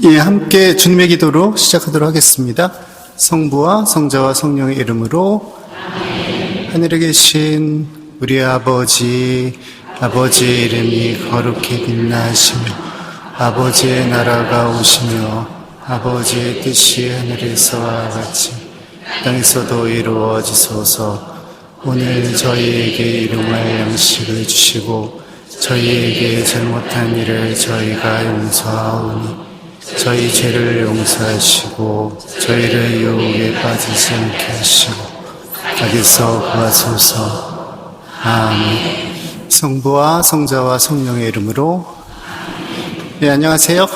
예, 함께 주님의 기도로 시작하도록 하겠습니다. 성부와 성자와 성령의 이름으로. 아멘. 하늘에 계신 우리 아버지 이름이 거룩히 빛나시며 아버지의 나라가 오시며 아버지의 뜻이 하늘에서와 같이 땅에서도 이루어지소서. 오늘 저희에게 일용할 양식을 주시고 저희에게 잘못한 일을 저희가 용서하오니 저희 죄를 용서하시고 저희를 유혹에 빠지지 않게 하시고 악에서 구하소서. 아멘. 성부와 성자와 성령의 이름으로. 네, 안녕하세요.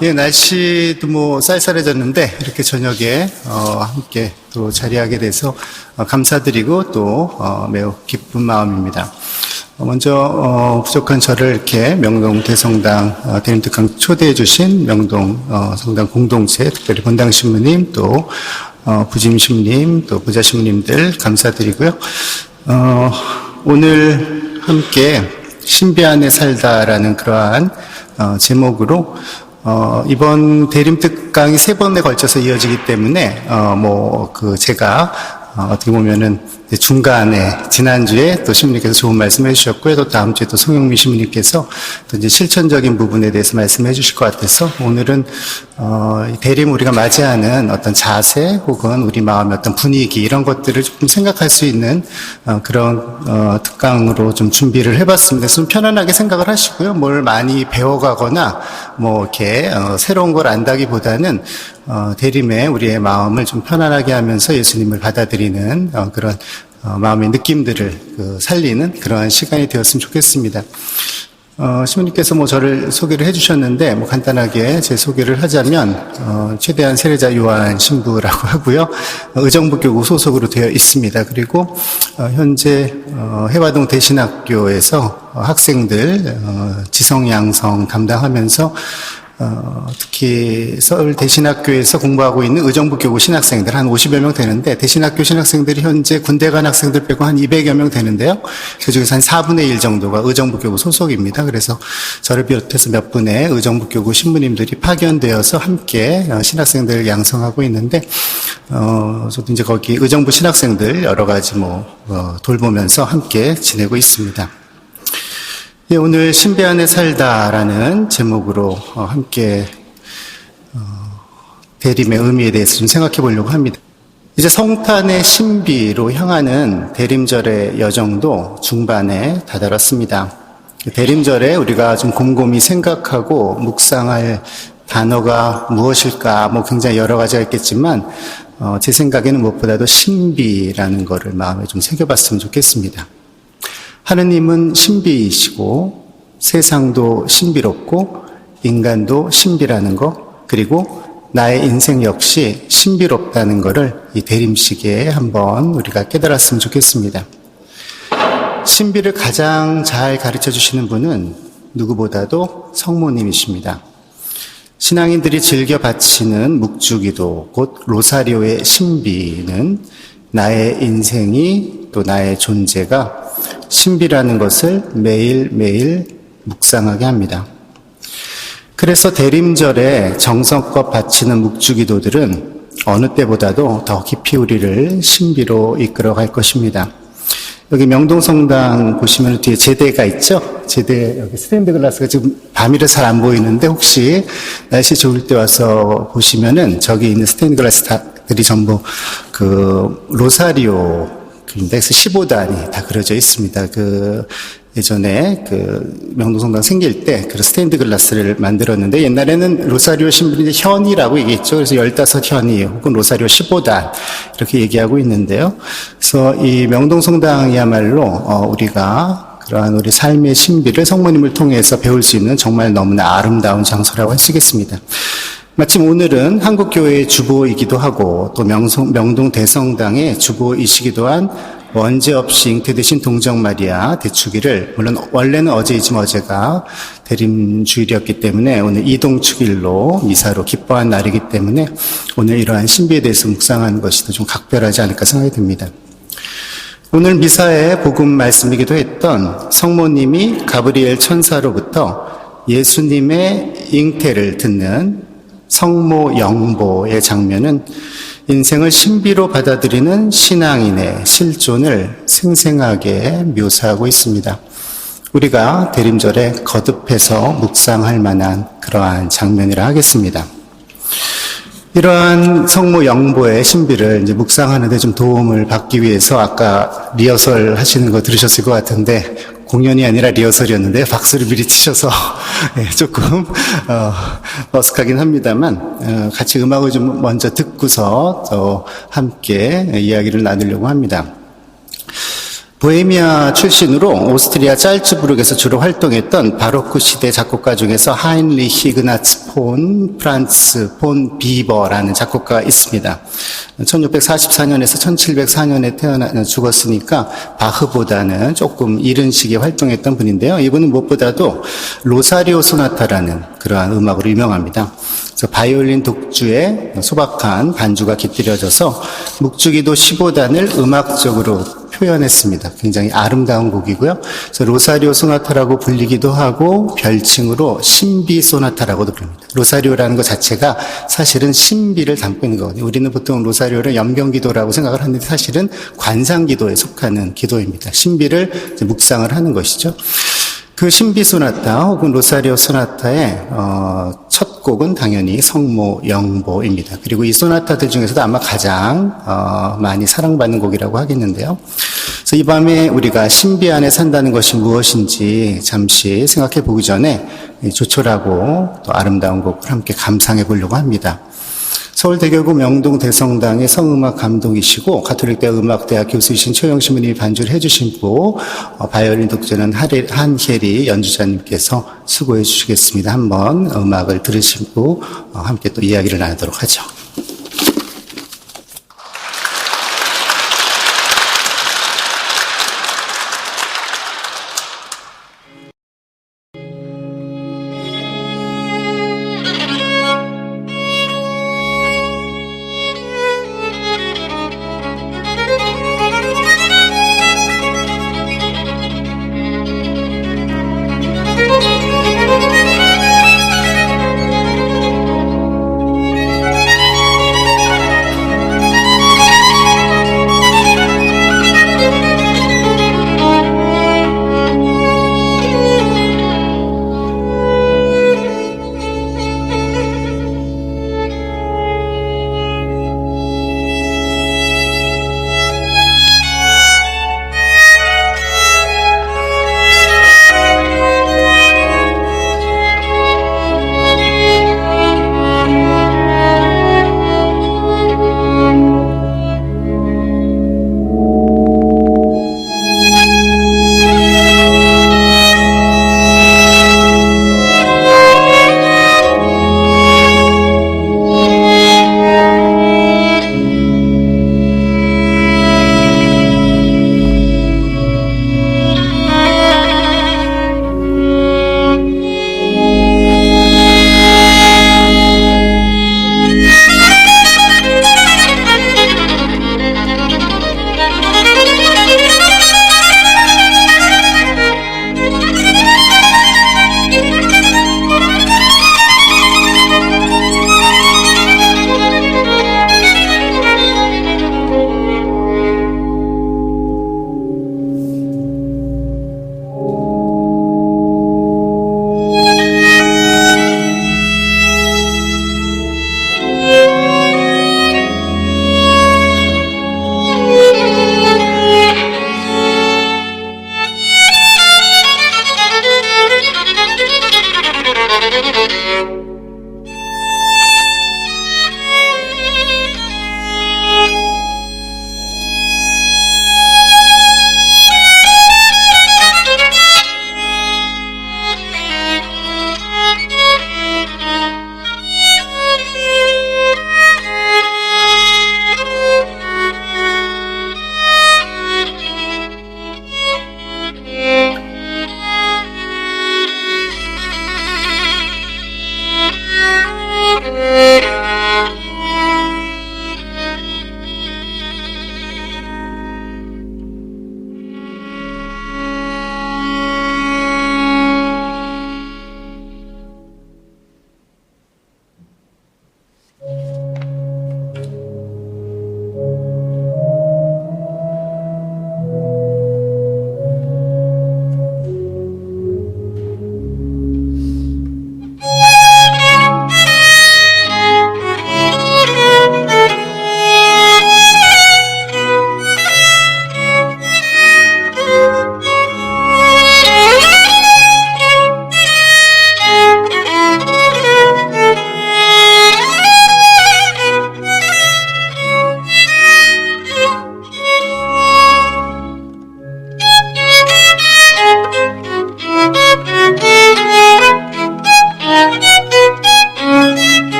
예, 날씨도 쌀쌀해졌는데 이렇게 저녁에 함께 또 자리하게 돼서 감사드리고 또 매우 기쁜 마음입니다. 먼저 부족한 저를 이렇게 명동 대성당 대림특강 초대해 주신 명동 성당 공동체, 특별히 본당 신부님, 또 부짐 신부님, 또 부자 신부님들 감사드리고요. 오늘 함께 신비 안에 살다라는 그러한 제목으로 이번 대림특강이 3번에 걸쳐서 이어지기 때문에 제가 어떻게 보면은 중간에 지난주에 또 신부님께서 좋은 말씀 해주셨고요. 또 다음 주에 또 송영미 신부님께서 또 이제 실천적인 부분에 대해서 말씀해 주실 것 같아서 오늘은 대림 우리가 맞이하는 어떤 자세 혹은 우리 마음의 어떤 분위기 이런 것들을 조금 생각할 수 있는 그런 특강으로 좀 준비를 해봤습니다. 좀 편안하게 생각을 하시고요. 뭘 많이 배워가거나 이렇게 새로운 걸 안다기보다는 대림에 우리의 마음을 좀 편안하게 하면서 예수님을 받아들이는 그런 마음의 느낌들을 살리는 그러한 시간이 되었으면 좋겠습니다. 신부님께서 저를 소개를 해주셨는데 간단하게 제 소개를 하자면 최대한 세례자 요한 신부라고 하고요. 의정부교구 소속으로 되어 있습니다. 그리고 현재 해화동 대신학교에서 학생들 지성 양성 담당하면서 특히 서울 대신학교에서 공부하고 있는 의정부교구 신학생들 한 50여 명 되는데 대신학교 신학생들이 현재 군대 간 학생들 빼고 한 200여 명 되는데요. 그중에서 한 4분의 1 정도가 의정부교구 소속입니다. 그래서 저를 비롯해서 몇 분의 의정부교구 신부님들이 파견되어서 함께 신학생들을 양성하고 있는데 저도 이제 거기 의정부 신학생들 여러 가지 돌보면서 함께 지내고 있습니다. 예, 오늘 신비 안에 살다라는 제목으로 함께 대림의 의미에 대해서 좀 생각해 보려고 합니다. 이제 성탄의 신비로 향하는 대림절의 여정도 중반에 다다랐습니다. 대림절에 우리가 좀 곰곰이 생각하고 묵상할 단어가 무엇일까 굉장히 여러 가지가 있겠지만 제 생각에는 무엇보다도 신비라는 거를 마음에 좀 새겨봤으면 좋겠습니다. 하느님은 신비이시고 세상도 신비롭고 인간도 신비라는 것, 그리고 나의 인생 역시 신비롭다는 것을 이 대림시기에 한번 우리가 깨달았으면 좋겠습니다. 신비를 가장 잘 가르쳐 주시는 분은 누구보다도 성모님이십니다. 신앙인들이 즐겨 바치는 묵주기도 곧 로사리오의 신비는 나의 인생이 또 나의 존재가 신비라는 것을 매일매일 묵상하게 합니다. 그래서 대림절에 정성껏 바치는 묵주기도들은 어느 때보다도 더 깊이 우리를 신비로 이끌어갈 것입니다. 여기 명동성당 보시면 뒤에 제대가 있죠? 제대, 여기 스테인드 글라스가 지금 밤이라 잘 안 보이는데 혹시 날씨 좋을 때 와서 보시면은 저기 있는 스테인드 글라스들이 전부 로사리오 인덱스 15단이 다 그려져 있습니다. 예전에 명동성당 생길 때 스테인드 글라스를 만들었는데 옛날에는 로사리오 신부는 이제 현이라고 얘기했죠. 그래서 15현이 혹은 로사리오 15단 이렇게 얘기하고 있는데요. 그래서 이 명동성당이야말로 우리가 그러한 우리 삶의 신비를 성모님을 통해서 배울 수 있는 정말 너무나 아름다운 장소라고 할 수 있겠습니다. 마침 오늘은 한국교회의 주보이기도 하고 또 명동 대성당의 주보이시기도 한 원죄 없이 잉태되신 동정마리아 대축일을 물론 원래는 어제이지만 어제가 대림주일이었기 때문에 오늘 이동축일로 미사로 기뻐한 날이기 때문에 오늘 이러한 신비에 대해서 묵상하는 것이 더 좀 각별하지 않을까 생각이 듭니다. 오늘 미사의 복음 말씀이기도 했던 성모님이 가브리엘 천사로부터 예수님의 잉태를 듣는 성모 영보의 장면은 인생을 신비로 받아들이는 신앙인의 실존을 생생하게 묘사하고 있습니다. 우리가 대림절에 거듭해서 묵상할 만한 그러한 장면이라 하겠습니다. 이러한 성모 영보의 신비를 이제 묵상하는데 좀 도움을 받기 위해서 아까 리허설 하시는 거 들으셨을 것 같은데 공연이 아니라 리허설이었는데 박수를 미리 치셔서 조금 어색하긴 합니다만 같이 음악을 좀 먼저 듣고서 또 함께 이야기를 나누려고 합니다. 보헤미아 출신으로 오스트리아 짤츠부르크에서 주로 활동했던 바로크 시대 작곡가 중에서 하인리히 이그나츠 폰 프란츠 폰 비버라는 작곡가가 있습니다. 1644년에서 1704년에 죽었으니까 바흐보다는 조금 이른 시기에 활동했던 분인데요. 이분은 무엇보다도 로사리오 소나타라는 그러한 음악으로 유명합니다. 그래서 바이올린 독주에 소박한 반주가 깃들여져서 묵주기도 15단을 음악적으로 표현했습니다. 굉장히 아름다운 곡이고요. 그래서 로사리오 소나타라고 불리기도 하고 별칭으로 신비 소나타라고도 부릅니다. 로사리오라는 것 자체가 사실은 신비를 담고 있는 거거든요. 우리는 보통 로사리오를 연병기도라고 생각을 하는데 사실은 관상기도에 속하는 기도입니다. 신비를 묵상을 하는 것이죠. 그 신비 소나타 혹은 로사리오 소나타의 첫 곡은 당연히 성모 영보입니다. 그리고 이 소나타들 중에서도 아마 가장 많이 사랑받는 곡이라고 하겠는데요. 그래서 이 밤에 우리가 신비 안에 산다는 것이 무엇인지 잠시 생각해 보기 전에 조촐하고 또 아름다운 곡을 함께 감상해 보려고 합니다. 서울대교구 명동대성당의 성음악 감독이시고 가톨릭대 음악대학 교수이신 최영신 분이 반주를 해주시고 바이올린 독주는 한혜리 연주자님께서 수고해 주시겠습니다. 한번 음악을 들으시고 함께 또 이야기를 나누도록 하죠.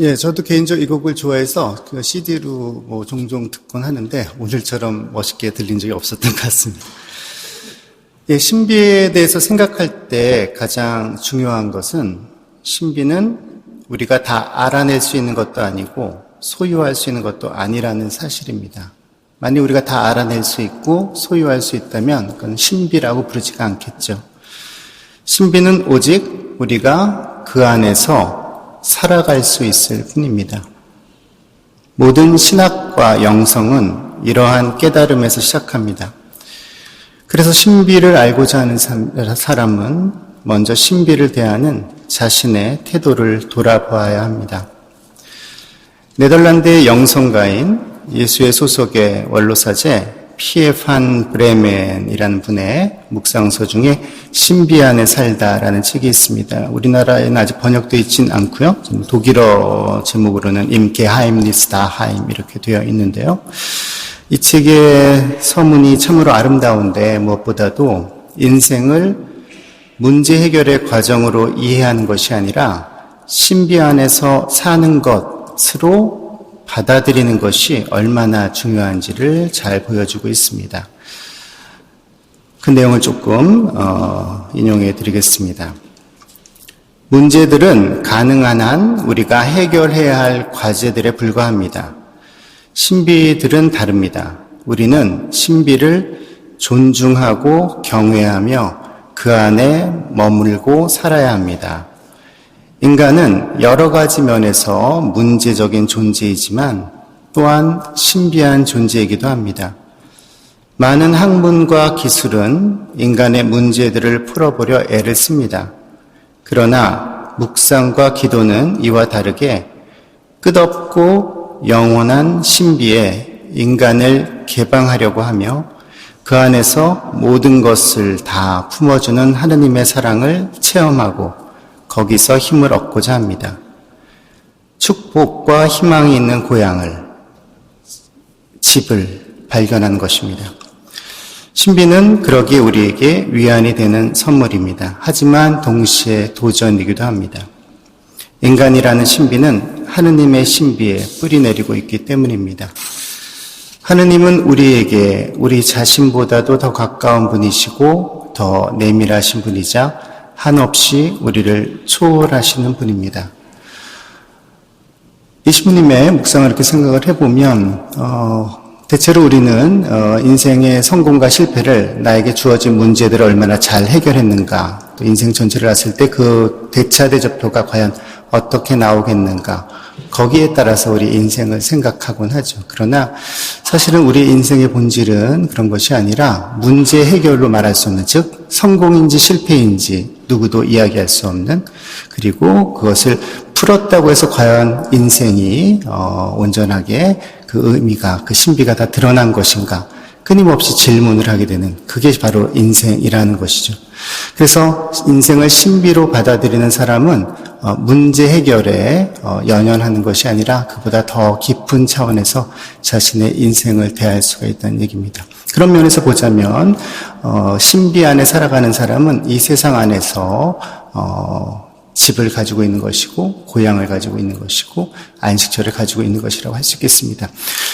예, 저도 개인적으로 이 곡을 좋아해서 그 CD로 뭐 종종 듣곤 하는데 오늘처럼 멋있게 들린 적이 없었던 것 같습니다. 예, 신비에 대해서 생각할 때 가장 중요한 것은 신비는 우리가 다 알아낼 수 있는 것도 아니고 소유할 수 있는 것도 아니라는 사실입니다. 만약 우리가 다 알아낼 수 있고 소유할 수 있다면 그건 신비라고 부르지가 않겠죠. 신비는 오직 우리가 그 안에서 살아갈 수 있을 뿐입니다. 모든 신학과 영성은 이러한 깨달음에서 시작합니다. 그래서 신비를 알고자 하는 사람은 먼저 신비를 대하는 자신의 태도를 돌아보아야 합니다. 네덜란드의 영성가인 예수의 소속의 원로사제 피에 판 브레멘이라는 분의 묵상서 중에 신비 안에 살다라는 책이 있습니다. 우리나라에는 아직 번역되어 있진 않고요. 독일어 제목으로는 임 게하임니스 다하임 이렇게 되어 있는데요. 이 책의 서문이 참으로 아름다운데 무엇보다도 인생을 문제 해결의 과정으로 이해하는 것이 아니라 신비 안에서 사는 것으로 받아들이는 것이 얼마나 중요한지를 잘 보여주고 있습니다. 그 내용을 조금 인용해 드리겠습니다. 문제들은 가능한 한 우리가 해결해야 할 과제들에 불과합니다. 신비들은 다릅니다. 우리는 신비를 존중하고 경외하며 그 안에 머물고 살아야 합니다. 인간은 여러 가지 면에서 문제적인 존재이지만 또한 신비한 존재이기도 합니다. 많은 학문과 기술은 인간의 문제들을 풀어보려 애를 씁니다. 그러나 묵상과 기도는 이와 다르게 끝없고 영원한 신비에 인간을 개방하려고 하며 그 안에서 모든 것을 다 품어주는 하느님의 사랑을 체험하고 거기서 힘을 얻고자 합니다. 축복과 희망이 있는 고향을, 집을 발견하는 것입니다. 신비는 그러기에 우리에게 위안이 되는 선물입니다. 하지만 동시에 도전이기도 합니다. 인간이라는 신비는 하느님의 신비에 뿌리내리고 있기 때문입니다. 하느님은 우리에게 우리 자신보다도 더 가까운 분이시고 더 내밀하신 분이자 한없이 우리를 초월하시는 분입니다. 이 신부님의 묵상을 이렇게 생각을 해보면 대체로 우리는 인생의 성공과 실패를 나에게 주어진 문제들을 얼마나 잘 해결했는가, 또 인생 전체를 봤을 때 그 대차대적표가 과연 어떻게 나오겠는가, 거기에 따라서 우리 인생을 생각하곤 하죠. 그러나 사실은 우리 인생의 본질은 그런 것이 아니라 문제 해결로 말할 수 없는, 즉 성공인지 실패인지 누구도 이야기할 수 없는, 그리고 그것을 풀었다고 해서 과연 인생이 온전하게 그 의미가, 그 신비가 다 드러난 것인가, 끊임없이 질문을 하게 되는, 그게 바로 인생이라는 것이죠. 그래서 인생을 신비로 받아들이는 사람은 문제 해결에 연연하는 것이 아니라 그보다 더 깊은 차원에서 자신의 인생을 대할 수가 있다는 얘기입니다. 그런 면에서 보자면 신비 안에 살아가는 사람은 이 세상 안에서 집을 가지고 있는 것이고 고향을 가지고 있는 것이고 안식처를 가지고 있는 것이라고 할 수 있겠습니다.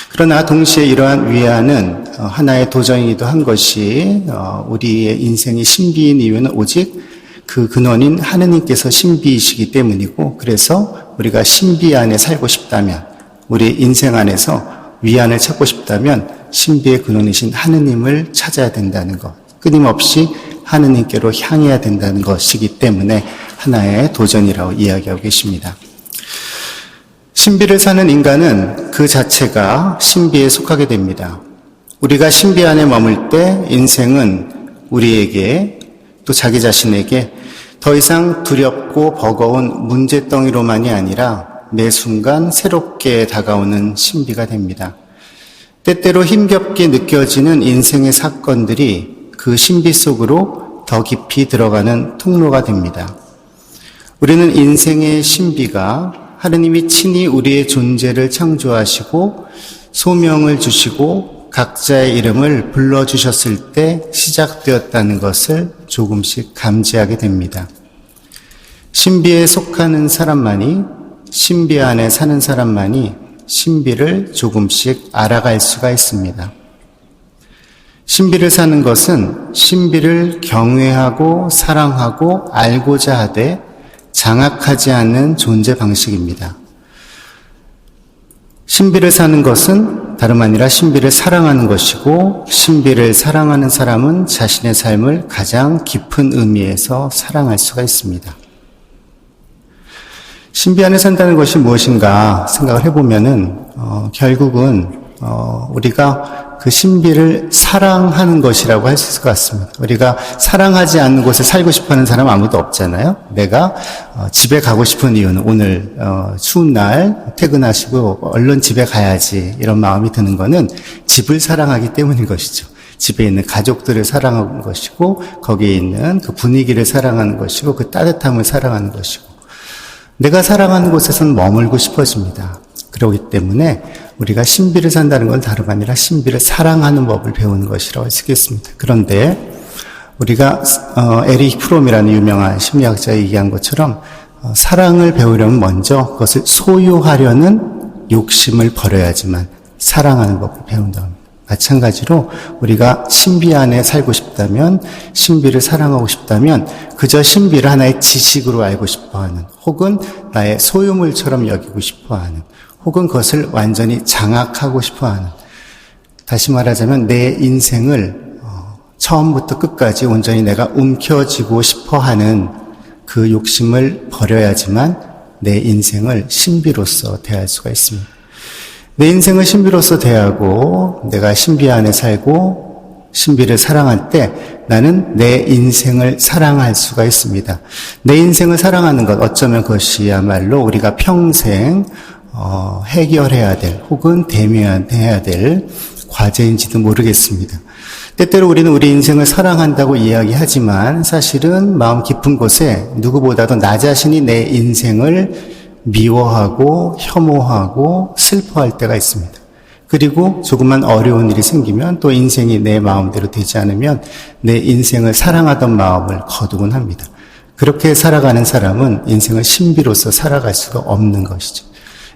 그러나 동시에 이러한 위안은 하나의 도전이기도 한 것이 우리의 인생이 신비인 이유는 오직 그 근원인 하느님께서 신비이시기 때문이고, 그래서 우리가 신비 안에 살고 싶다면, 우리 인생 안에서 위안을 찾고 싶다면 신비의 근원이신 하느님을 찾아야 된다는 것, 끊임없이 하느님께로 향해야 된다는 것이기 때문에 하나의 도전이라고 이야기하고 계십니다. 신비를 사는 인간은 그 자체가 신비에 속하게 됩니다. 우리가 신비 안에 머물 때 인생은 우리에게, 또 자기 자신에게 더 이상 두렵고 버거운 문제덩이로만이 아니라 매 순간 새롭게 다가오는 신비가 됩니다. 때때로 힘겹게 느껴지는 인생의 사건들이 그 신비 속으로 더 깊이 들어가는 통로가 됩니다. 우리는 인생의 신비가 하느님이 친히 우리의 존재를 창조하시고 소명을 주시고 각자의 이름을 불러주셨을 때 시작되었다는 것을 조금씩 감지하게 됩니다. 신비에 속하는 사람만이 신비 안에 사는 사람만이 신비를 조금씩 알아갈 수가 있습니다. 신비를 사는 것은 신비를 경외하고 사랑하고 알고자 하되 장악하지 않는 존재 방식입니다. 신비를 사는 것은 다름 아니라 신비를 사랑하는 것이고, 신비를 사랑하는 사람은 자신의 삶을 가장 깊은 의미에서 사랑할 수가 있습니다. 신비 안에 산다는 것이 무엇인가 생각을 해보면은 결국은 우리가 그 신비를 사랑하는 것이라고 할 수 있을 것 같습니다. 우리가 사랑하지 않는 곳에 살고 싶어하는 사람 아무도 없잖아요. 내가 집에 가고 싶은 이유는 오늘 추운 날 퇴근하시고 얼른 집에 가야지, 이런 마음이 드는 거는 집을 사랑하기 때문인 것이죠. 집에 있는 가족들을 사랑하는 것이고, 거기에 있는 그 분위기를 사랑하는 것이고, 그 따뜻함을 사랑하는 것이고, 내가 사랑하는 곳에서는 머물고 싶어집니다. 그렇기 때문에 우리가 신비를 산다는 건 다름 아니라 신비를 사랑하는 법을 배우는 것이라고 할 수 있겠습니다. 그런데 우리가 에릭 프롬이라는 유명한 심리학자가 얘기한 것처럼 사랑을 배우려면 먼저 그것을 소유하려는 욕심을 버려야지만 사랑하는 법을 배운다 합니다. 마찬가지로 우리가 신비 안에 살고 싶다면, 신비를 사랑하고 싶다면 그저 신비를 하나의 지식으로 알고 싶어하는, 혹은 나의 소유물처럼 여기고 싶어하는, 혹은 그것을 완전히 장악하고 싶어하는, 다시 말하자면 내 인생을 처음부터 끝까지 온전히 내가 움켜쥐고 싶어하는 그 욕심을 버려야지만 내 인생을 신비로서 대할 수가 있습니다. 내 인생을 신비로서 대하고 내가 신비 안에 살고 신비를 사랑할 때 나는 내 인생을 사랑할 수가 있습니다. 내 인생을 사랑하는 것, 어쩌면 그것이야말로 우리가 평생 해결해야 될, 혹은 대면해야 될 과제인지도 모르겠습니다. 때때로 우리는 우리 인생을 사랑한다고 이야기하지만 사실은 마음 깊은 곳에 누구보다도 나 자신이 내 인생을 미워하고 혐오하고 슬퍼할 때가 있습니다. 그리고 조금만 어려운 일이 생기면, 또 인생이 내 마음대로 되지 않으면 내 인생을 사랑하던 마음을 거두곤 합니다. 그렇게 살아가는 사람은 인생을 신비로서 살아갈 수가 없는 것이죠.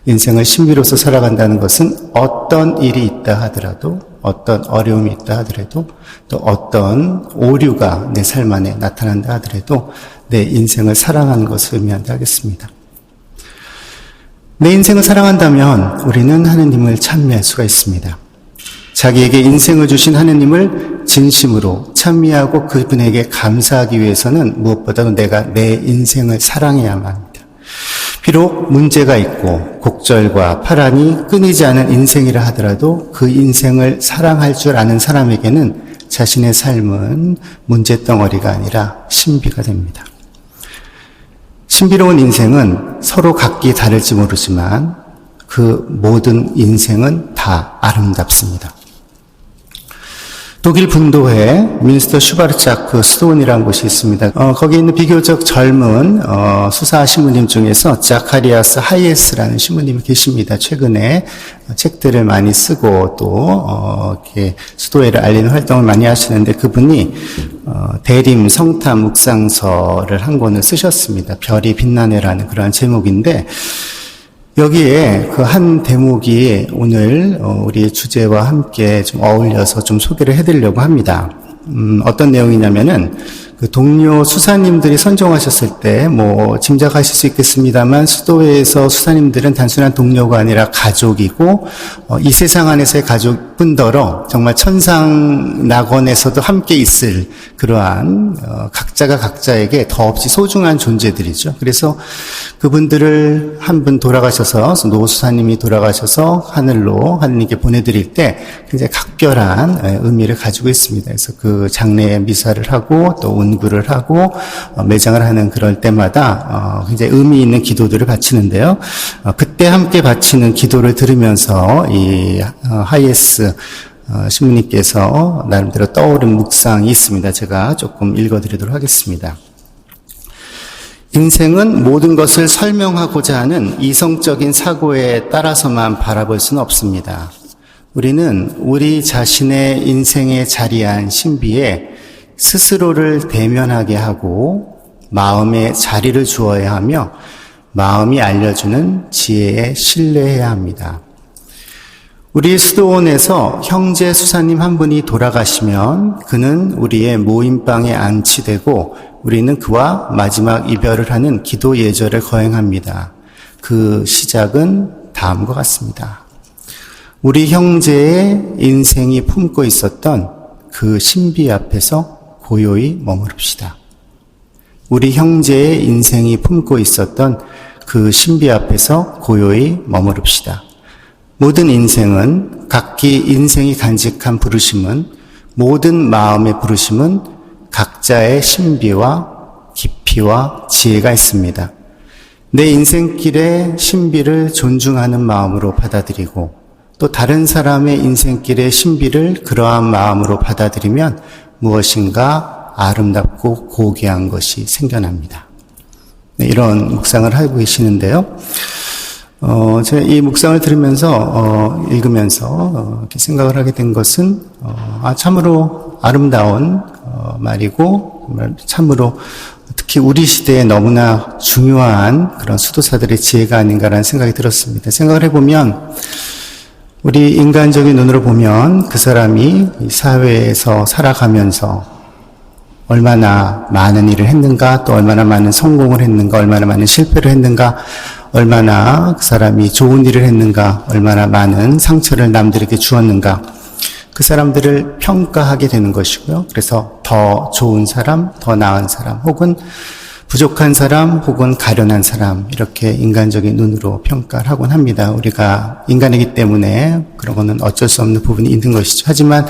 인생을 신비로서 살아간다는 것은 어떤 일이 있다 하더라도, 어떤 어려움이 있다 하더라도, 또 어떤 오류가 내 삶 안에 나타난다 하더라도 내 인생을 사랑하는 것을 의미한다 하겠습니다. 내 인생을 사랑한다면 우리는 하느님을 찬미할 수가 있습니다. 자기에게 인생을 주신 하느님을 진심으로 찬미하고 그분에게 감사하기 위해서는 무엇보다도 내가 내 인생을 사랑해야만 합니다. 비록 문제가 있고 곡절과 파란이 끊이지 않은 인생이라 하더라도 그 인생을 사랑할 줄 아는 사람에게는 자신의 삶은 문제덩어리가 아니라 신비가 됩니다. 신비로운 인생은 서로 각기 다를지 모르지만 그 모든 인생은 다 아름답습니다. 독일 분도회 뮌스터 슈바르차크 수도원이라는 곳이 있습니다. 거기 있는 비교적 젊은 수사 신부님 중에서 자카리아스 하이에스라는 신부님이 계십니다. 최근에 책들을 많이 쓰고 또 이렇게 수도회를 알리는 활동을 많이 하시는데, 그분이 대림 성탄 묵상서를 한 권을 쓰셨습니다. 별이 빛나네라는 그러한 제목인데, 여기에 그 한 대목이 오늘 우리 주제와 함께 좀 어울려서 좀 소개를 해드리려고 합니다. 어떤 내용이냐면은 그 동료 수사님들이 선정하셨을 때 짐작하실 수 있겠습니다만 수도회에서 수사님들은 단순한 동료가 아니라 가족이고 이 세상 안에서의 가족뿐더러 정말 천상 낙원에서도 함께 있을 그러한 각자가 각자에게 더없이 소중한 존재들이죠. 그래서 그분들을 한 분 돌아가셔서, 노 수사님이 돌아가셔서 하늘로 하느님께 보내드릴 때 굉장히 각별한 의미를 가지고 있습니다. 그래서 그 장례 미사를 하고 또 운구를 하고 매장을 하는 그럴 때마다 굉장히 의미 있는 기도들을 바치는데요. 그때 함께 바치는 기도를 들으면서 이 하이에스 신부님께서 나름대로 떠오른 묵상이 있습니다. 제가 조금 읽어드리도록 하겠습니다. 인생은 모든 것을 설명하고자 하는 이성적인 사고에 따라서만 바라볼 수는 없습니다. 우리는 우리 자신의 인생에 자리한 신비에 스스로를 대면하게 하고 마음에 자리를 주어야 하며 마음이 알려주는 지혜에 신뢰해야 합니다. 우리 수도원에서 형제 수사님 한 분이 돌아가시면 그는 우리의 모임방에 안치되고 우리는 그와 마지막 이별을 하는 기도 예절을 거행합니다. 그 시작은 다음과 같습니다. 우리 형제의 인생이 품고 있었던 그 신비 앞에서 고요히 머무릅시다. 우리 형제의 인생이 품고 있었던 그 신비 앞에서 고요히 머무릅시다. 모든 인생은 각기 인생이 간직한 부르심은 모든 마음의 부르심은 각자의 신비와 깊이와 지혜가 있습니다. 내 인생길의 신비를 존중하는 마음으로 받아들이고 또 다른 사람의 인생길의 신비를 그러한 마음으로 받아들이면 무엇인가 아름답고 고귀한 것이 생겨납니다. 네, 이런 묵상을 하고 계시는데요. 제가 이 묵상을 들으면서, 읽으면서, 이렇게 생각을 하게 된 것은, 참으로 아름다운, 말이고, 참으로 특히 우리 시대에 너무나 중요한 그런 수도사들의 지혜가 아닌가라는 생각이 들었습니다. 생각을 해보면, 우리 인간적인 눈으로 보면 그 사람이 이 사회에서 살아가면서 얼마나 많은 일을 했는가, 또 얼마나 많은 성공을 했는가, 얼마나 많은 실패를 했는가, 얼마나 그 사람이 좋은 일을 했는가, 얼마나 많은 상처를 남들에게 주었는가, 그 사람들을 평가하게 되는 것이고요. 그래서 더 좋은 사람, 더 나은 사람, 혹은 부족한 사람, 혹은 가련한 사람, 이렇게 인간적인 눈으로 평가를 하곤 합니다. 우리가 인간이기 때문에 그런 거는 어쩔 수 없는 부분이 있는 것이죠. 하지만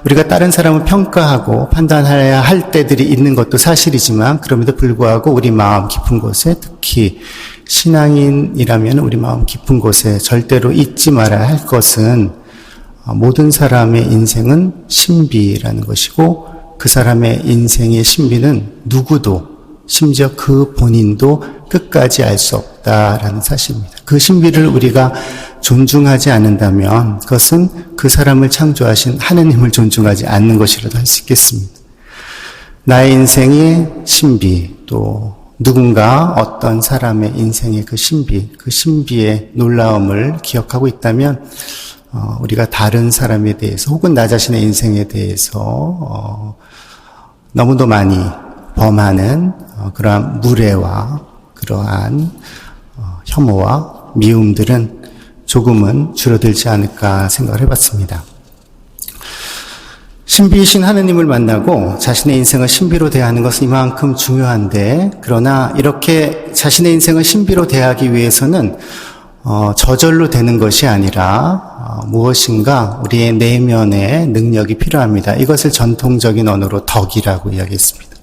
우리가 다른 사람을 평가하고 판단해야 할 때들이 있는 것도 사실이지만 그럼에도 불구하고 우리 마음 깊은 곳에, 특히 신앙인이라면 우리 마음 깊은 곳에 절대로 잊지 말아야 할 것은 모든 사람의 인생은 신비라는 것이고 그 사람의 인생의 신비는 누구도 심지어 그 본인도 끝까지 알 수 없다라는 사실입니다. 그 신비를 우리가 존중하지 않는다면 그것은 그 사람을 창조하신 하느님을 존중하지 않는 것이라도 할 수 있겠습니다. 나의 인생의 신비, 또 누군가 어떤 사람의 인생의 그 신비의 놀라움을 기억하고 있다면 우리가 다른 사람에 대해서 혹은 나 자신의 인생에 대해서 너무도 많이 범하는 그러한 무례와 그러한 혐오와 미움들은 조금은 줄어들지 않을까 생각을 해봤습니다. 신비이신 하느님을 만나고 자신의 인생을 신비로 대하는 것은 이만큼 중요한데, 그러나 이렇게 자신의 인생을 신비로 대하기 위해서는 저절로 되는 것이 아니라 무엇인가 우리의 내면의 능력이 필요합니다. 이것을 전통적인 언어로 덕이라고 이야기했습니다.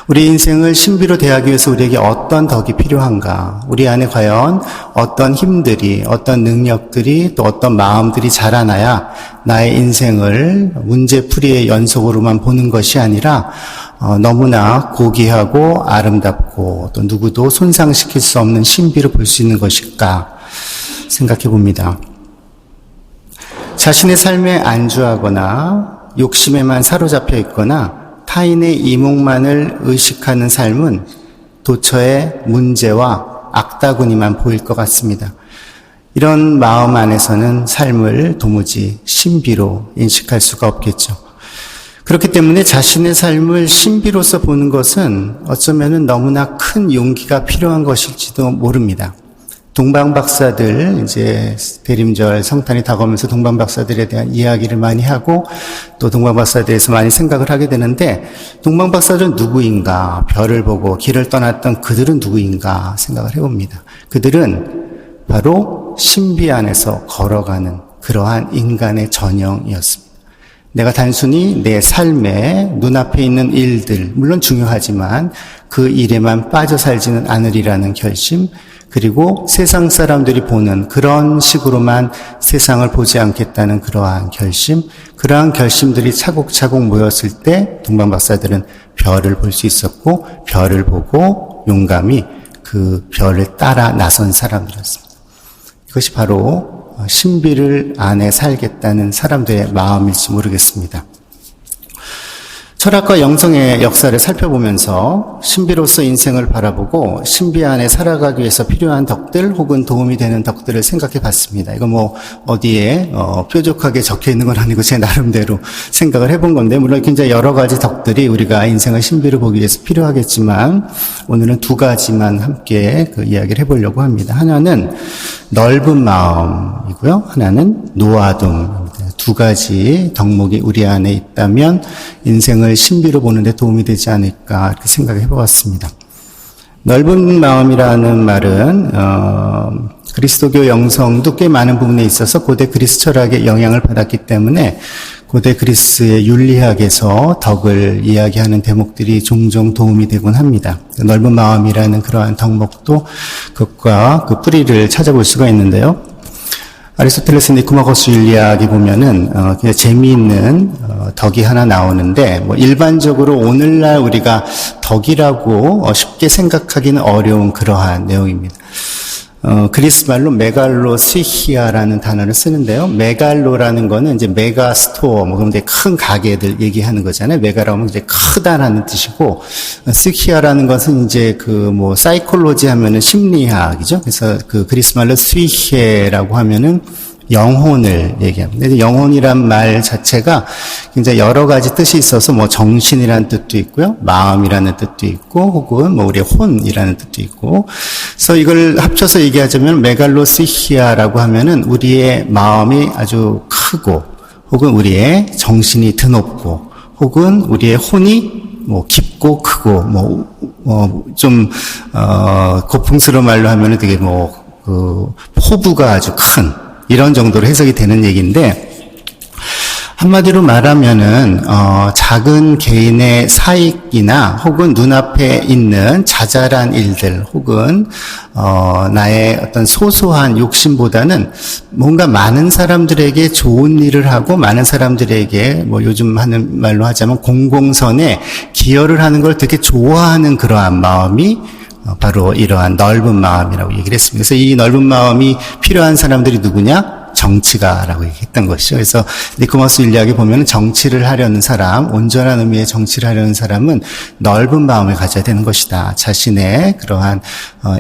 우리 인생을 신비로 대하기 위해서 우리에게 어떤 덕이 필요한가? 우리 안에 과연 어떤 힘들이, 어떤 능력들이, 또 어떤 마음들이 자라나야 나의 인생을 문제풀이의 연속으로만 보는 것이 아니라 너무나 고귀하고 아름답고 또 누구도 손상시킬 수 없는 신비로 볼 수 있는 것일까 생각해 봅니다. 자신의 삶에 안주하거나 욕심에만 사로잡혀 있거나 타인의 이목만을 의식하는 삶은 도처에 문제와 악다구니만 보일 것 같습니다. 이런 마음 안에서는 삶을 도무지 신비로 인식할 수가 없겠죠. 그렇기 때문에 자신의 삶을 신비로서 보는 것은 어쩌면은 너무나 큰 용기가 필요한 것일지도 모릅니다. 동방박사들, 이제 대림절 성탄이 다가오면서 동방박사들에 대한 이야기를 많이 하고 또 동방박사들에서 많이 생각을 하게 되는데, 동방박사들은 누구인가, 별을 보고 길을 떠났던 그들은 누구인가 생각을 해봅니다. 그들은 바로 신비 안에서 걸어가는 그러한 인간의 전형이었습니다. 내가 단순히 내 삶에 눈앞에 있는 일들, 물론 중요하지만 그 일에만 빠져 살지는 않으리라는 결심, 그리고 세상 사람들이 보는 그런 식으로만 세상을 보지 않겠다는 그러한 결심, 그러한 결심들이 차곡차곡 모였을 때 동방박사들은 별을 볼 수 있었고, 별을 보고 용감히 그 별을 따라 나선 사람들이었습니다. 이것이 바로 신비를 안에 살겠다는 사람들의 마음일지 모르겠습니다. 철학과 영성의 역사를 살펴보면서 신비로서 인생을 바라보고 신비 안에 살아가기 위해서 필요한 덕들 혹은 도움이 되는 덕들을 생각해 봤습니다. 이거 뭐 어디에 뾰족하게 적혀 있는 건 아니고 제 나름대로 생각을 해본 건데, 물론 굉장히 여러 가지 덕들이 우리가 인생의 신비를 보기 위해서 필요하겠지만 오늘은 두 가지만 함께 이야기를 해보려고 합니다. 하나는 넓은 마음이고요, 하나는 노아둠. 두 가지 덕목이 우리 안에 있다면 인생을 신비로 보는 데 도움이 되지 않을까 이렇게 생각해 보았습니다. 넓은 마음이라는 말은 그리스도교 영성도 꽤 많은 부분에 있어서 고대 그리스 철학의 영향을 받았기 때문에 고대 그리스의 윤리학에서 덕을 이야기하는 대목들이 종종 도움이 되곤 합니다. 넓은 마음이라는 그러한 덕목도 그것과 그 뿌리를 찾아볼 수가 있는데요. 아리스토텔레스 니코마코스 윤리학에 보면은 그냥 재미있는 덕이 하나 나오는데, 뭐 일반적으로 오늘날 우리가 덕이라고 쉽게 생각하기는 어려운 그러한 내용입니다. 그리스 말로 메갈로 스위히아라는 단어를 쓰는데요. 메갈로라는 거는 이제 메가 스토어, 뭐 그럼 이제 큰 가게들 얘기하는 거잖아요. 메가라고 하면 이제 크다라는 뜻이고, 스위히아라는 것은 이제 뭐 사이콜로지 하면은 심리학이죠. 그래서 그리스 말로 스위히에라고 하면은 영혼을 얘기합니다. 영혼이란 말 자체가 굉장히 여러 가지 뜻이 있어서 뭐 정신이라는 뜻도 있고요, 마음이라는 뜻도 있고, 혹은 뭐 우리의 혼이라는 뜻도 있고, 그래서 이걸 합쳐서 얘기하자면 메갈로스히아라고 하면은 우리의 마음이 아주 크고, 혹은 우리의 정신이 드높고, 혹은 우리의 혼이 뭐 깊고 크고, 고풍스러운 말로 하면은 되게 포부가 아주 큰, 이런 정도로 해석이 되는 얘기인데, 한마디로 말하면은 작은 개인의 사익이나 혹은 눈앞에 있는 자잘한 일들 혹은 나의 어떤 소소한 욕심보다는 뭔가 많은 사람들에게 좋은 일을 하고 많은 사람들에게 뭐 요즘 하는 말로 하자면 공공선에 기여를 하는 걸 되게 좋아하는 그러한 마음이 바로 이러한 넓은 마음이라고 얘기를 했습니다. 그래서 이 넓은 마음이 필요한 사람들이 누구냐? 정치가라고 얘기했던 것이죠. 그래서 니코마스 윤리학에 보면 정치를 하려는 사람, 온전한 의미의 정치를 하려는 사람은 넓은 마음을 가져야 되는 것이다. 자신의 그러한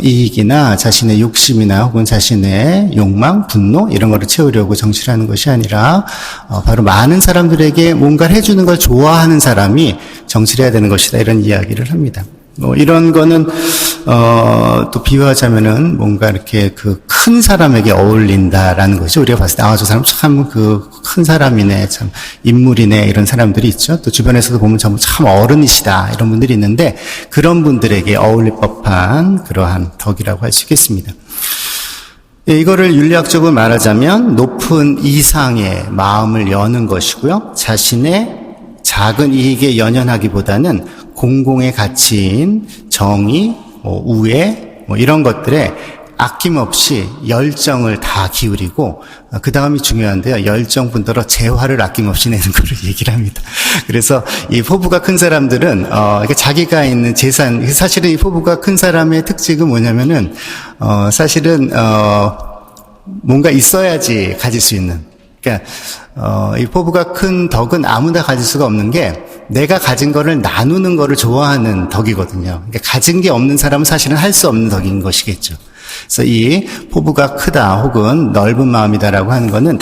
이익이나 자신의 욕심이나 혹은 자신의 욕망, 분노 이런 거를 채우려고 정치를 하는 것이 아니라 바로 많은 사람들에게 뭔가를 해주는 걸 좋아하는 사람이 정치를 해야 되는 것이다. 이런 이야기를 합니다. 이런 거는 또 비유하자면은 뭔가 이렇게 큰 사람에게 어울린다라는 것이, 우리가 봤을 때 저 사람 참 큰 사람이네, 참 인물이네, 이런 사람들이 있죠. 또 주변에서도 보면 참 어른이시다, 이런 분들이 있는데, 그런 분들에게 어울릴 법한 그러한 덕이라고 할 수 있겠습니다. 이거를 윤리학적으로 말하자면 높은 이상의 마음을 여는 것이고요, 자신의 작은 이익에 연연하기보다는 공공의 가치인 정의, 우애, 이런 것들에 아낌없이 열정을 다 기울이고, 그 다음이 중요한데요. 열정분들로 재화를 아낌없이 내는 거를 얘기를 합니다. 그래서 이 포부가 큰 사람들은, 자기가 있는 재산, 사실은 이 포부가 큰 사람의 특징은 뭐냐면은, 사실은, 뭔가 있어야지 가질 수 있는. 그러니까, 이 포부가 큰 덕은 아무나 가질 수가 없는 게, 내가 가진 거를 나누는 거를 좋아하는 덕이거든요. 그러니까 가진 게 없는 사람은 사실은 할 수 없는 덕인 것이겠죠. 그래서 이 포부가 크다 혹은 넓은 마음이다라고 하는 거는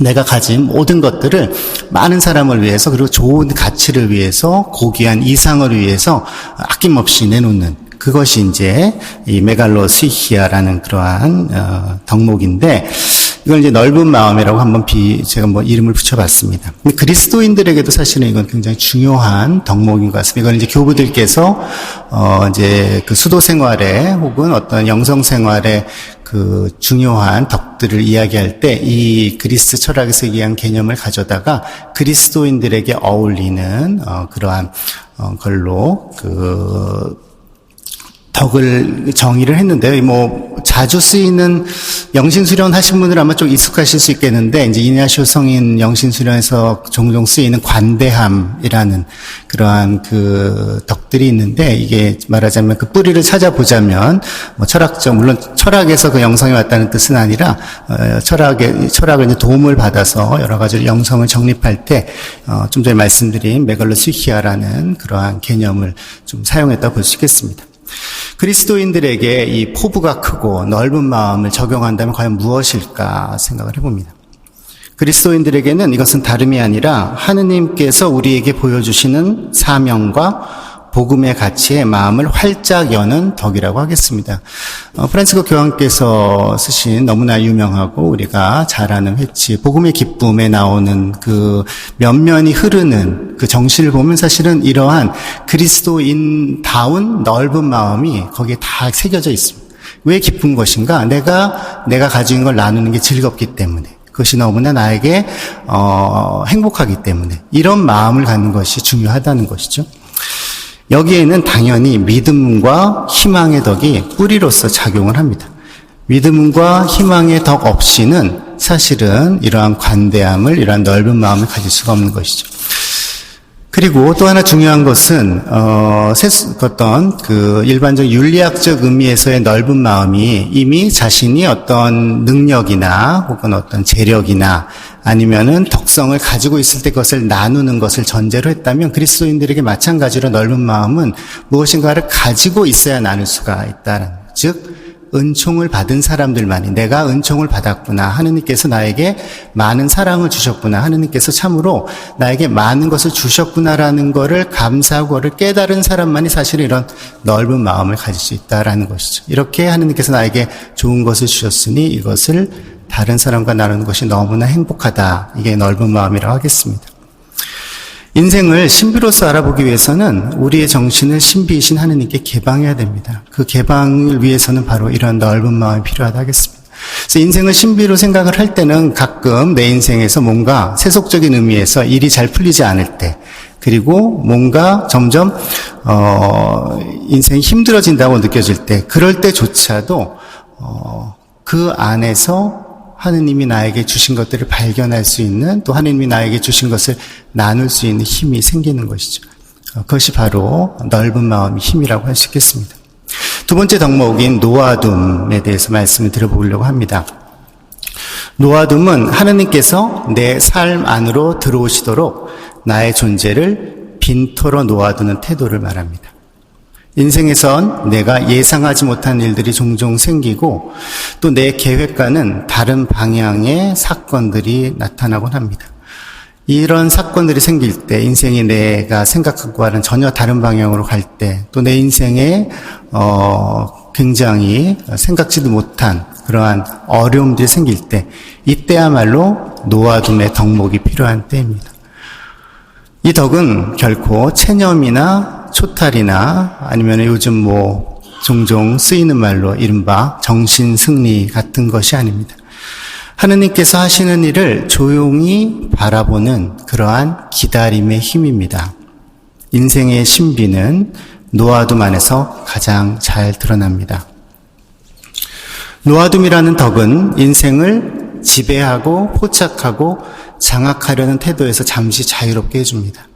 내가 가진 모든 것들을 많은 사람을 위해서, 그리고 좋은 가치를 위해서, 고귀한 이상을 위해서 아낌없이 내놓는, 그것이 이제 이 메갈로스히아라는 그러한 덕목인데, 이걸 이제 넓은 마음이라고 한번 제가 이름을 붙여봤습니다. 근데 그리스도인들에게도 사실은 이건 굉장히 중요한 덕목인 것 같습니다. 이건 이제 교부들께서, 이제 수도 생활에 혹은 어떤 영성 생활에 중요한 덕들을 이야기할 때 이 그리스 철학에서 얘기한 개념을 가져다가 그리스도인들에게 어울리는, 그러한, 걸로, 덕을 정의를 했는데요. 자주 쓰이는 영신수련 하신 분들 아마 좀 익숙하실 수 있겠는데, 이제 이냐시오 성인 영신수련에서 종종 쓰이는 관대함이라는 그러한 그 덕들이 있는데, 이게 말하자면 그 뿌리를 찾아보자면, 뭐 철학적, 물론 철학에서 그 영성이 왔다는 뜻은 아니라, 철학을 이제 도움을 받아서 여러 가지 영성을 정립할 때, 좀 전에 말씀드린 메갈로스히아라는 그러한 개념을 좀 사용했다고 볼 수 있겠습니다. 그리스도인들에게 이 포부가 크고 넓은 마음을 적용한다면 과연 무엇일까 생각을 해봅니다. 그리스도인들에게는 이것은 다름이 아니라 하느님께서 우리에게 보여주시는 사명과 복음의 가치에 마음을 활짝 여는 덕이라고 하겠습니다. 프란치스코 교황께서 쓰신 너무나 유명하고 우리가 잘 아는 회치, 복음의 기쁨에 나오는 그 면면이 흐르는 그 정신을 보면 사실은 이러한 그리스도인다운 넓은 마음이 거기에 다 새겨져 있습니다. 왜 기쁜 것인가? 내가 가지고 있는 걸 나누는 게 즐겁기 때문에. 그것이 너무나 나에게 행복하기 때문에. 이런 마음을 갖는 것이 중요하다는 것이죠. 여기에는 당연히 믿음과 희망의 덕이 뿌리로서 작용을 합니다. 믿음과 희망의 덕 없이는 사실은 이러한 관대함을, 이러한 넓은 마음을 가질 수가 없는 것이죠. 그리고 또 하나 중요한 것은 어떤 그 일반적 윤리학적 의미에서의 넓은 마음이 이미 자신이 어떤 능력이나 혹은 어떤 재력이나 아니면은 덕성을 가지고 있을 때 그것을 나누는 것을 전제로 했다면 그리스도인들에게 마찬가지로 넓은 마음은 무엇인가를 가지고 있어야 나눌 수가 있다는, 즉 은총을 받은 사람들만이, 내가 은총을 받았구나, 하느님께서 나에게 많은 사랑을 주셨구나, 하느님께서 참으로 나에게 많은 것을 주셨구나라는 것을 감사하고 그걸 깨달은 사람만이 사실 이런 넓은 마음을 가질 수 있다라는 것이죠. 이렇게 하느님께서 나에게 좋은 것을 주셨으니 이것을 다른 사람과 나누는 것이 너무나 행복하다. 이게 넓은 마음이라고 하겠습니다. 인생을 신비로서 알아보기 위해서는 우리의 정신을 신비이신 하느님께 개방해야 됩니다. 그 개방을 위해서는 바로 이런 넓은 마음이 필요하다 하겠습니다. 그래서 인생을 신비로 생각을 할 때는 가끔 내 인생에서 뭔가 세속적인 의미에서 일이 잘 풀리지 않을 때, 그리고 뭔가 점점 인생이 힘들어진다고 느껴질 때, 그럴 때조차도 그 안에서 하느님이 나에게 주신 것들을 발견할 수 있는, 또 하느님이 나에게 주신 것을 나눌 수 있는 힘이 생기는 것이죠. 그것이 바로 넓은 마음의 힘이라고 할 수 있겠습니다. 두 번째 덕목인 노아둠에 대해서 말씀을 드려보려고 합니다. 노아둠은 하느님께서 내 삶 안으로 들어오시도록 나의 존재를 빈터로 놓아두는 태도를 말합니다. 인생에선 내가 예상하지 못한 일들이 종종 생기고 또 내 계획과는 다른 방향의 사건들이 나타나곤 합니다. 이런 사건들이 생길 때, 인생이 내가 생각한 것과는 전혀 다른 방향으로 갈 때, 또 내 인생에 굉장히 생각지도 못한 그러한 어려움들이 생길 때, 이때야말로 노아둠의 덕목이 필요한 때입니다. 이 덕은 결코 체념이나 초탈이나 아니면 요즘 종종 쓰이는 말로 이른바 정신승리 같은 것이 아닙니다. 하느님께서 하시는 일을 조용히 바라보는 그러한 기다림의 힘입니다. 인생의 신비는 노아둠 안에서 가장 잘 드러납니다. 노아둠이라는 덕은 인생을 지배하고 포착하고 장악하려는 태도에서 잠시 자유롭게 해줍니다.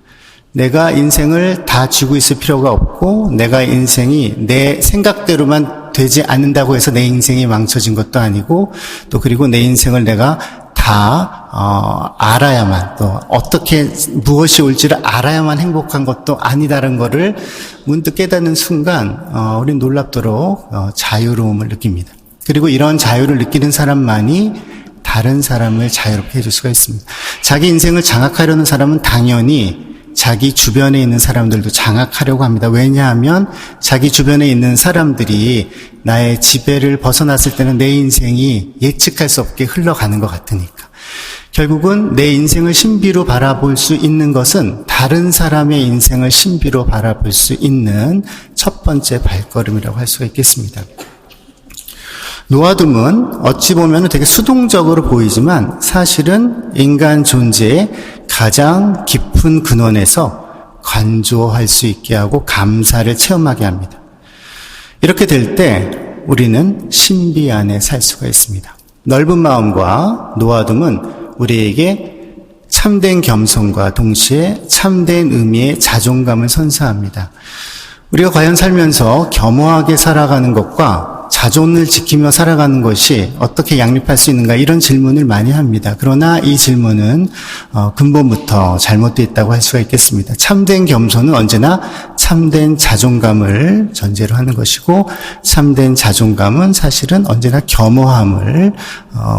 내가 인생을 다 쥐고 있을 필요가 없고, 내가 인생이 내 생각대로만 되지 않는다고 해서 내 인생이 망쳐진 것도 아니고, 또 그리고 내 인생을 내가 다 알아야만, 또 어떻게 무엇이 올지를 알아야만 행복한 것도 아니다라는 것을 문득 깨닫는 순간 우리는 놀랍도록 자유로움을 느낍니다. 그리고 이런 자유를 느끼는 사람만이 다른 사람을 자유롭게 해줄 수가 있습니다. 자기 인생을 장악하려는 사람은 당연히 자기 주변에 있는 사람들도 장악하려고 합니다. 왜냐하면 자기 주변에 있는 사람들이 나의 지배를 벗어났을 때는 내 인생이 예측할 수 없게 흘러가는 것 같으니까. 결국은 내 인생을 신비로 바라볼 수 있는 것은 다른 사람의 인생을 신비로 바라볼 수 있는 첫 번째 발걸음이라고 할 수가 있겠습니다. 노아둠은 어찌 보면 되게 수동적으로 보이지만 사실은 인간 존재의 가장 깊은 근원에서 관조할 수 있게 하고 감사를 체험하게 합니다. 이렇게 될 때 우리는 신비 안에 살 수가 있습니다. 넓은 마음과 노아둠은 우리에게 참된 겸손과 동시에 참된 의미의 자존감을 선사합니다. 우리가 과연 살면서 겸허하게 살아가는 것과 자존을 지키며 살아가는 것이 어떻게 양립할 수 있는가, 이런 질문을 많이 합니다. 그러나 이 질문은 근본부터 잘못되어 있다고 할 수가 있겠습니다. 참된 겸손은 언제나 참된 자존감을 전제로 하는 것이고, 참된 자존감은 사실은 언제나 겸허함을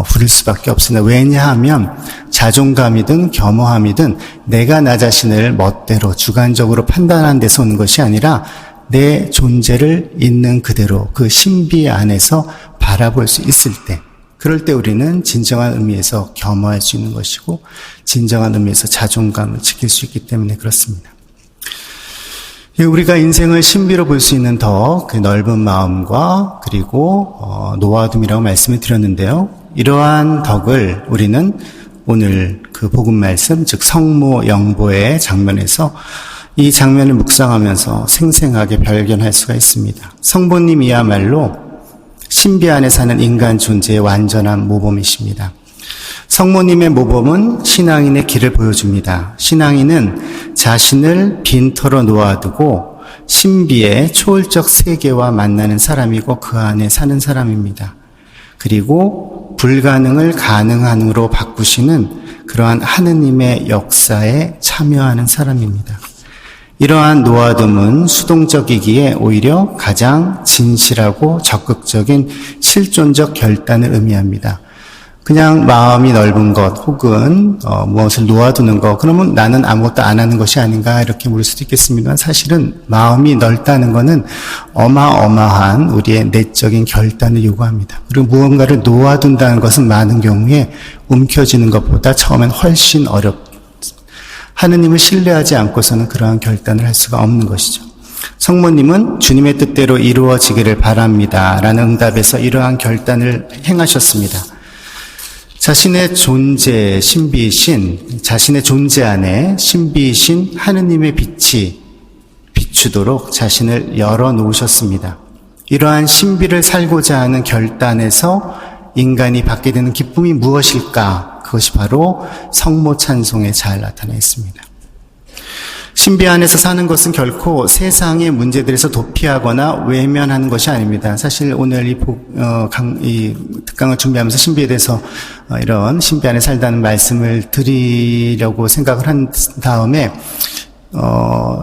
부를 수밖에 없습니다. 왜냐하면 자존감이든 겸허함이든 내가 나 자신을 멋대로 주관적으로 판단하는 데서 오는 것이 아니라 내 존재를 있는 그대로 그 신비 안에서 바라볼 수 있을 때, 그럴 때 우리는 진정한 의미에서 겸허할 수 있는 것이고 진정한 의미에서 자존감을 지킬 수 있기 때문에 그렇습니다. 우리가 인생을 신비로 볼 수 있는 더 그 넓은 마음과 그리고 노아둠이라고 말씀을 드렸는데요. 이러한 덕을 우리는 오늘 그 복음 말씀, 즉 성모 영보의 장면에서 이 장면을 묵상하면서 생생하게 발견할 수가 있습니다. 성모님이야말로 신비 안에 사는 인간 존재의 완전한 모범이십니다. 성모님의 모범은 신앙인의 길을 보여줍니다. 신앙인은 자신을 빈터로 놓아두고 신비의 초월적 세계와 만나는 사람이고 그 안에 사는 사람입니다. 그리고 불가능을 가능한으로 바꾸시는 그러한 하느님의 역사에 참여하는 사람입니다. 이러한 노아둠은 수동적이기에 오히려 가장 진실하고 적극적인 실존적 결단을 의미합니다. 그냥 마음이 넓은 것 혹은 무엇을 놓아두는 것, 그러면 나는 아무것도 안 하는 것이 아닌가 이렇게 물을 수도 있겠습니다만, 사실은 마음이 넓다는 것은 어마어마한 우리의 내적인 결단을 요구합니다. 그리고 무언가를 놓아둔다는 것은 많은 경우에 움켜쥐는 것보다 처음엔 훨씬 어렵습니다. 하느님을 신뢰하지 않고서는 그러한 결단을 할 수가 없는 것이죠. 성모님은 주님의 뜻대로 이루어지기를 바랍니다 라는 응답에서 이러한 결단을 행하셨습니다. 자신의 존재 신비이신, 자신의 존재 안에 신비이신 하느님의 빛이 비추도록 자신을 열어놓으셨습니다. 이러한 신비를 살고자 하는 결단에서 인간이 받게 되는 기쁨이 무엇일까? 그것이 바로 성모 찬송에 잘 나타나 있습니다. 신비 안에서 사는 것은 결코 세상의 문제들에서 도피하거나 외면하는 것이 아닙니다. 사실 오늘 이 특강을 준비하면서 신비에 대해서 이런 신비 안에 살다는 말씀을 드리려고 생각을 한 다음에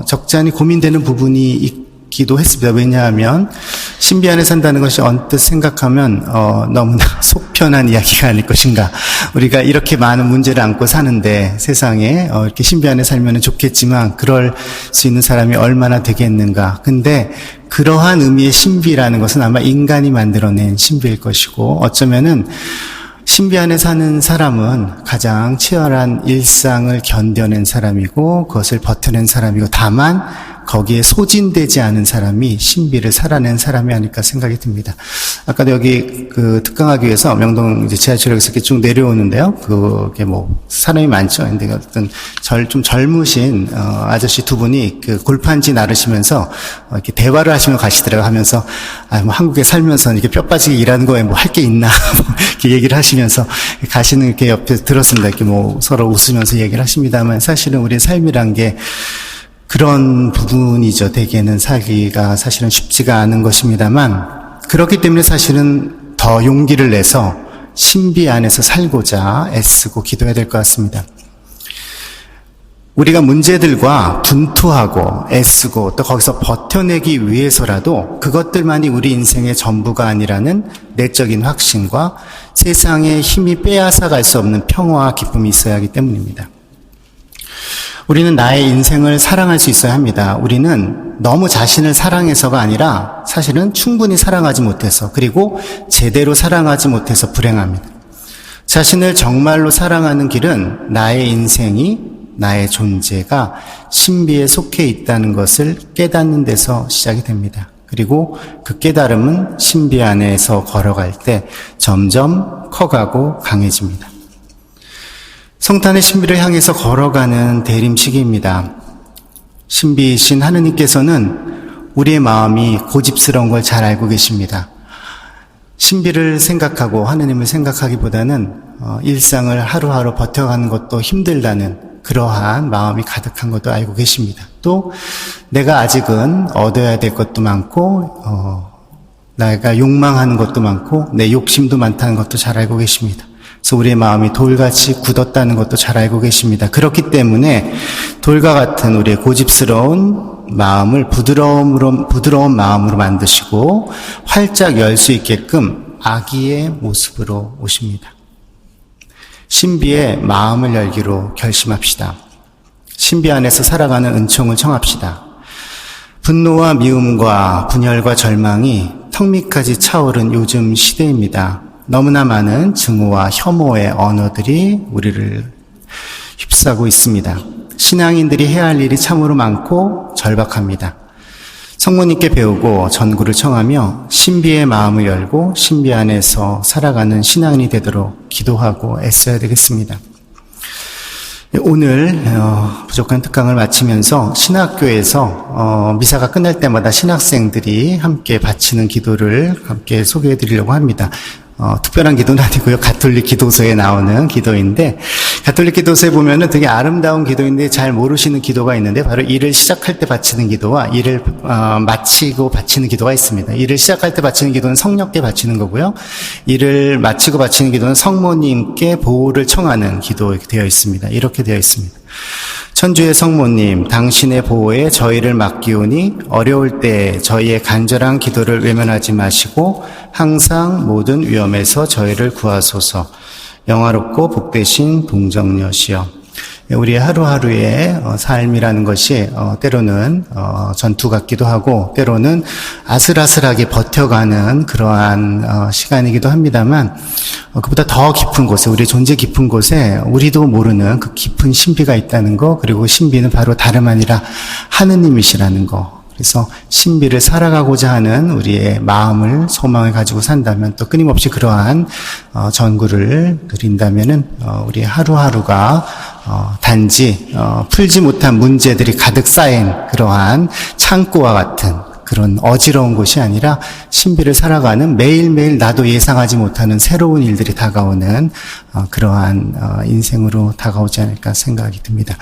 적잖이 고민되는 부분이 있기도 했습니다. 왜냐하면 신비 안에 산다는 것이 언뜻 생각하면 너무나 속편한 이야기가 아닐 것인가. 우리가 이렇게 많은 문제를 안고 사는데 세상에 이렇게 신비 안에 살면 좋겠지만 그럴 수 있는 사람이 얼마나 되겠는가. 근데 그러한 의미의 신비라는 것은 아마 인간이 만들어낸 신비일 것이고, 어쩌면은 신비 안에 사는 사람은 가장 치열한 일상을 견뎌낸 사람이고 그것을 버텨낸 사람이고, 다만 거기에 소진되지 않은 사람이 신비를 살아낸 사람이 아닐까 생각이 듭니다. 아까도 여기 그 특강하기 위해서 명동 이제 지하철역에서 이렇게 쭉 내려오는데요. 그게 사람이 많죠. 근데 어떤 좀 젊으신 아저씨 두 분이 그 골판지 나르시면서 이렇게 대화를 하시며 가시더라고요. 하면서 한국에 살면서 이렇게 뼈 빠지게 일하는 거에 할 게 있나 이렇게 얘기를 하시면서 가시는 이렇게 옆에 들었습니다. 이렇게 서로 웃으면서 얘기를 하십니다만, 사실은 우리의 삶이란 게 그런 부분이죠. 대개는 살기가 사실은 쉽지가 않은 것입니다만, 그렇기 때문에 사실은 더 용기를 내서 신비 안에서 살고자 애쓰고 기도해야 될 것 같습니다. 우리가 문제들과 분투하고 애쓰고 또 거기서 버텨내기 위해서라도 그것들만이 우리 인생의 전부가 아니라는 내적인 확신과 세상의 힘이 빼앗아갈 수 없는 평화와 기쁨이 있어야 하기 때문입니다. 우리는 나의 인생을 사랑할 수 있어야 합니다. 우리는 너무 자신을 사랑해서가 아니라 사실은 충분히 사랑하지 못해서, 그리고 제대로 사랑하지 못해서 불행합니다. 자신을 정말로 사랑하는 길은 나의 인생이, 나의 존재가 신비에 속해 있다는 것을 깨닫는 데서 시작이 됩니다. 그리고 그 깨달음은 신비 안에서 걸어갈 때 점점 커가고 강해집니다. 성탄의 신비를 향해서 걸어가는 대림시기입니다. 신비이신 하느님께서는 우리의 마음이 고집스러운 걸 잘 알고 계십니다. 신비를 생각하고 하느님을 생각하기보다는 일상을 하루하루 버텨가는 것도 힘들다는 그러한 마음이 가득한 것도 알고 계십니다. 또 내가 아직은 얻어야 될 것도 많고 내가 욕망하는 것도 많고 내 욕심도 많다는 것도 잘 알고 계십니다. 그래서 우리의 마음이 돌같이 굳었다는 것도 잘 알고 계십니다. 그렇기 때문에 돌과 같은 우리의 고집스러운 마음을 부드러운 마음으로 만드시고 활짝 열 수 있게끔 아기의 모습으로 오십니다. 신비의 마음을 열기로 결심합시다. 신비 안에서 살아가는 은총을 청합시다. 분노와 미움과 분열과 절망이 턱 밑까지 차오른 요즘 시대입니다. 너무나 많은 증오와 혐오의 언어들이 우리를 휩싸고 있습니다. 신앙인들이 해야 할 일이 참으로 많고 절박합니다. 성모님께 배우고 전구를 청하며 신비의 마음을 열고 신비 안에서 살아가는 신앙인이 되도록 기도하고 애써야 되겠습니다. 오늘 부족한 특강을 마치면서 신학교에서 미사가 끝날 때마다 신학생들이 함께 바치는 기도를 함께 소개해 드리려고 합니다. 특별한 기도는 아니고요. 가톨릭 기도서에 나오는 기도인데, 가톨릭 기도서에 보면은 되게 아름다운 기도인데 잘 모르시는 기도가 있는데, 바로 일을 시작할 때 바치는 기도와 일을 마치고 바치는 기도가 있습니다. 일을 시작할 때 바치는 기도는 성령께 바치는 거고요. 일을 마치고 바치는 기도는 성모님께 보호를 청하는 기도 되어 있습니다. 이렇게 되어 있습니다. 천주의 성모님, 당신의 보호에 저희를 맡기오니 어려울 때 저희의 간절한 기도를 외면하지 마시고 항상 모든 위험에서 저희를 구하소서. 영화롭고 복되신 동정녀시여. 우리의 하루하루의 삶이라는 것이 때로는 전투 같기도 하고 때로는 아슬아슬하게 버텨가는 그러한 시간이기도 합니다만, 그보다 더 깊은 곳에, 우리의 존재 깊은 곳에 우리도 모르는 그 깊은 신비가 있다는 거, 그리고 신비는 바로 다름 아니라 하느님이시라는 거. 그래서 신비를 살아가고자 하는 우리의 마음을, 소망을 가지고 산다면, 또 끊임없이 그러한 전구를 드린다면은 우리의 하루하루가 단지 풀지 못한 문제들이 가득 쌓인 그러한 창고와 같은 그런 어지러운 곳이 아니라 신비를 살아가는, 매일매일 나도 예상하지 못하는 새로운 일들이 다가오는 그러한 인생으로 다가오지 않을까 생각이 듭니다.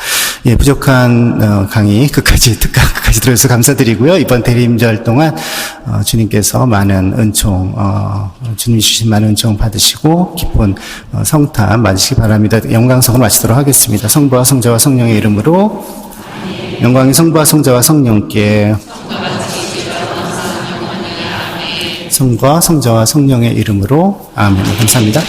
예, 부족한 강의 특강 끝까지 들어주셔서 감사드리고요. 이번 대림절 동안 주님께서 많은 은총, 주님이 주신 많은 은총 받으시고 기쁜 성탄 맞으시기 바랍니다. 영광성을 마치도록 하겠습니다. 성부와 성자와 성령의 이름으로, 영광이 성부와 성자와 성령께, 성과 성자와 성령의 이름으로 아멘. 감사합니다.